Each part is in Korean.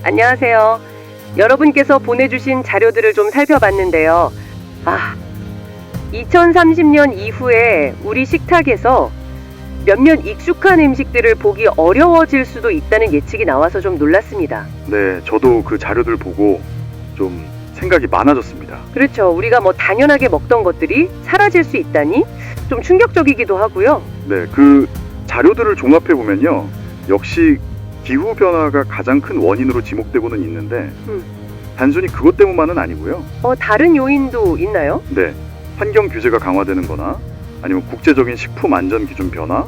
안녕하세요. 여러분께서 보내주신 자료들을 좀 살펴봤는데요. 2030년 이후에 우리 식탁에서 몇몇 익숙한 음식들을 보기 어려워질 수도 있다는 예측이 나와서 좀 놀랐습니다. 네, 저도 그 자료들 보고 좀 생각이 많아졌습니다. 그렇죠. 우리가 뭐 당연하게 먹던 것들이 사라질 수 있다니 좀 충격적이기도 하고요. 네, 그 자료들을 종합해 보면요, 역시 기후 변화가 가장 큰 원인으로 지목되고는 있는데 단순히 그것 때문만은 아니고요. 다른 요인도 있나요? 네, 환경 규제가 강화되는 거나 아니면 국제적인 식품 안전 기준 변화,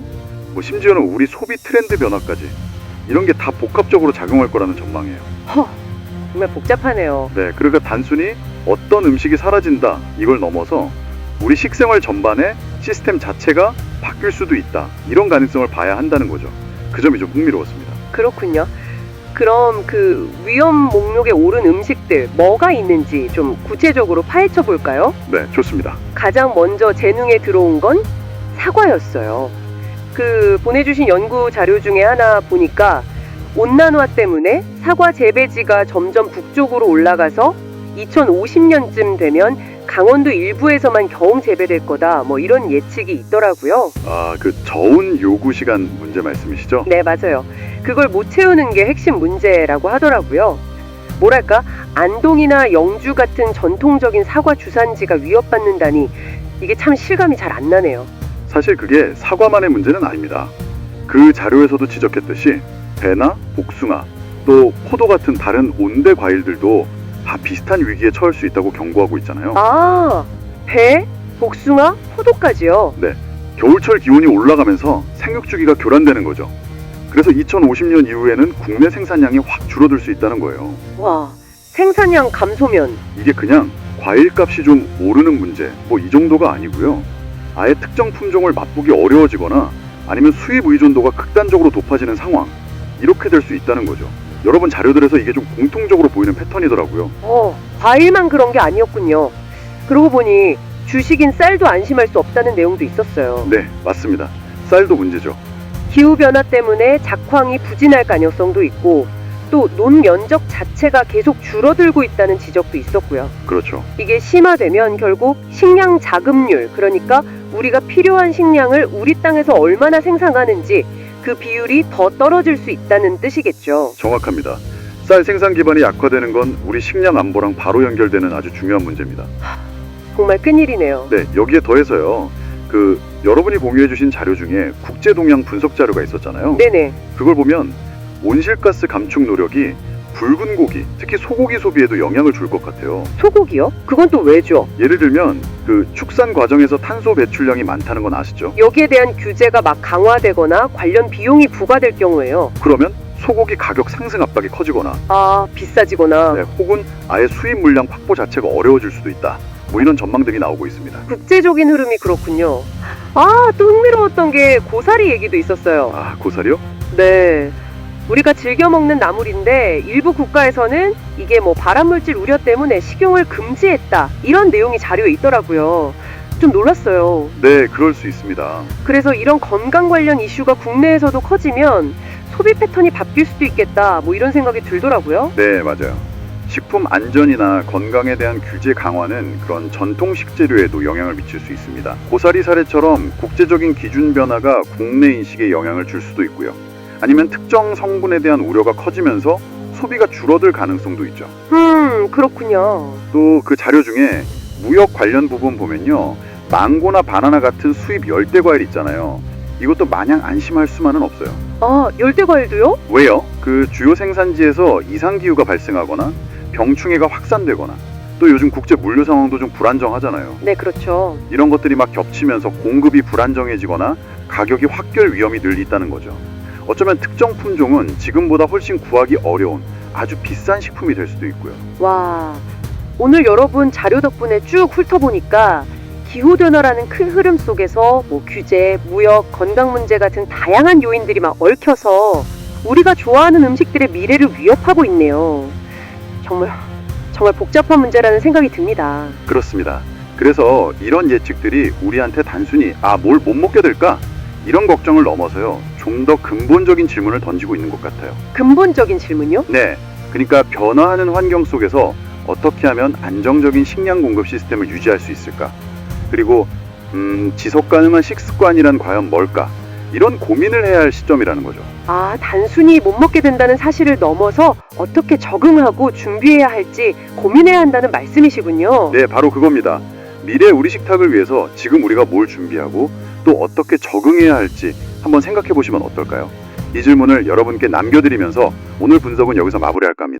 뭐 심지어는 우리 소비 트렌드 변화까지 이런 게 다 복합적으로 작용할 거라는 전망이에요. 정말 복잡하네요. 네, 그러니까 단순히 어떤 음식이 사라진다 이걸 넘어서 우리 식생활 전반의 시스템 자체가 바뀔 수도 있다, 이런 가능성을 봐야 한다는 거죠. 그 점이 좀 흥미로웠습니다. 그렇군요. 그럼 그 위험 목록에 오른 음식들 뭐가 있는지 좀 구체적으로 파헤쳐 볼까요? 네, 좋습니다. 가장 먼저 제 눈에 들어온 건 사과였어요. 그 보내주신 연구 자료 중에 하나 보니까 온난화 때문에 사과 재배지가 점점 북쪽으로 올라가서 2050년쯤 되면 강원도 일부에서만 겨우 재배될 거다, 뭐 이런 예측이 있더라고요. 그 저온 요구 시간 문제 말씀이시죠? 네, 맞아요. 그걸 못 채우는 게 핵심 문제라고 하더라고요. 뭐랄까, 안동이나 영주 같은 전통적인 사과 주산지가 위협받는다니 이게 참 실감이 잘 안 나네요. 사실 그게 사과만의 문제는 아닙니다. 그 자료에서도 지적했듯이 배나 복숭아, 또 포도 같은 다른 온대 과일들도 다 비슷한 위기에 처할 수 있다고 경고하고 있잖아요. 배, 복숭아, 포도까지요? 네, 겨울철 기온이 올라가면서 생육 주기가 교란되는 거죠. 그래서 2050년 이후에는 국내 생산량이 확 줄어들 수 있다는 거예요. 와, 생산량 감소면 이게 그냥 과일값이 좀 오르는 문제, 뭐 이 정도가 아니고요. 아예 특정 품종을 맛보기 어려워지거나 아니면 수입 의존도가 극단적으로 높아지는 상황, 이렇게 될 수 있다는 거죠. 여러분 자료들에서 이게 좀 공통적으로 보이는 패턴이더라고요. 과일만 그런 게 아니었군요. 그러고 보니 주식인 쌀도 안심할 수 없다는 내용도 있었어요. 네, 맞습니다. 쌀도 문제죠. 기후변화 때문에 작황이 부진할 가능성도 있고 또 논면적 자체가 계속 줄어들고 있다는 지적도 있었고요. 그렇죠. 이게 심화되면 결국 식량 자급률, 그러니까 우리가 필요한 식량을 우리 땅에서 얼마나 생산하는지 그 비율이 더 떨어질 수 있다는 뜻이겠죠. 정확합니다. 쌀 생산 기반이 약화되는 건 우리 식량 안보랑 바로 연결되는 아주 중요한 문제입니다. 정말 큰일이네요. 네, 여기에 더해서요, 여러분이 공유해주신 자료 중에 국제 동향 분석 자료가 있었잖아요. 네네. 그걸 보면 온실가스 감축 노력이 붉은 고기, 특히 소고기 소비에도 영향을 줄 것 같아요. 소고기요? 그건 또 왜죠? 예를 들면 축산 과정에서 탄소 배출량이 많다는 건 아시죠? 여기에 대한 규제가 막 강화되거나 관련 비용이 부과될 경우에요. 그러면 소고기 가격 상승 압박이 커지거나 비싸지거나 네, 혹은 아예 수입 물량 확보 자체가 어려워질 수도 있다, 뭐 이런 전망들이 나오고 있습니다. 국제적인 흐름이 그렇군요. 또 흥미로웠던 게 고사리 얘기도 있었어요. 고사리요? 네. 우리가 즐겨 먹는 나물인데 일부 국가에서는 이게 뭐 발암물질 우려 때문에 식용을 금지했다, 이런 내용이 자료에 있더라고요. 좀 놀랐어요. 네, 그럴 수 있습니다. 그래서 이런 건강 관련 이슈가 국내에서도 커지면 소비 패턴이 바뀔 수도 있겠다, 뭐 이런 생각이 들더라고요. 네, 맞아요. 식품 안전이나 건강에 대한 규제 강화는 그런 전통 식재료에도 영향을 미칠 수 있습니다. 고사리 사례처럼 국제적인 기준 변화가 국내 인식에 영향을 줄 수도 있고요. 아니면 특정 성분에 대한 우려가 커지면서 소비가 줄어들 가능성도 있죠. 그렇군요. 또 그 자료 중에 무역 관련 부분 보면요, 망고나 바나나 같은 수입 열대 과일 있잖아요. 이것도 마냥 안심할 수만은 없어요. 열대 과일도요? 왜요? 그 주요 생산지에서 이상기후가 발생하거나 병충해가 확산되거나 또 요즘 국제 물류 상황도 좀 불안정하잖아요. 네, 그렇죠. 이런 것들이 막 겹치면서 공급이 불안정해지거나 가격이 확 될 위험이 늘 있다는 거죠. 어쩌면 특정 품종은 지금보다 훨씬 구하기 어려운 아주 비싼 식품이 될 수도 있고요. 와, 오늘 여러분 자료 덕분에 쭉 훑어보니까 기후변화라는 큰 흐름 속에서 뭐 규제, 무역, 건강 문제 같은 다양한 요인들이 막 얽혀서 우리가 좋아하는 음식들의 미래를 위협하고 있네요. 정말 복잡한 문제라는 생각이 듭니다. 그렇습니다. 그래서 이런 예측들이 우리한테 단순히 뭘 못 먹게 될까? 이런 걱정을 넘어서요, 좀 더 근본적인 질문을 던지고 있는 것 같아요. 근본적인 질문요? 네, 그러니까 변화하는 환경 속에서 어떻게 하면 안정적인 식량 공급 시스템을 유지할 수 있을까? 그리고 지속 가능한 식습관이란 과연 뭘까? 이런 고민을 해야 할 시점이라는 거죠. 아, 단순히 못 먹게 된다는 사실을 넘어서 어떻게 적응하고 준비해야 할지 고민해야 한다는 말씀이시군요. 네, 바로 그겁니다. 미래 우리 식탁을 위해서 지금 우리가 뭘 준비하고 또 어떻게 적응해야 할지 한번 생각해 보시면 어떨까요? 이 질문을 여러분께 남겨드리면서 오늘 분석은 여기서 마무리할까 합니다.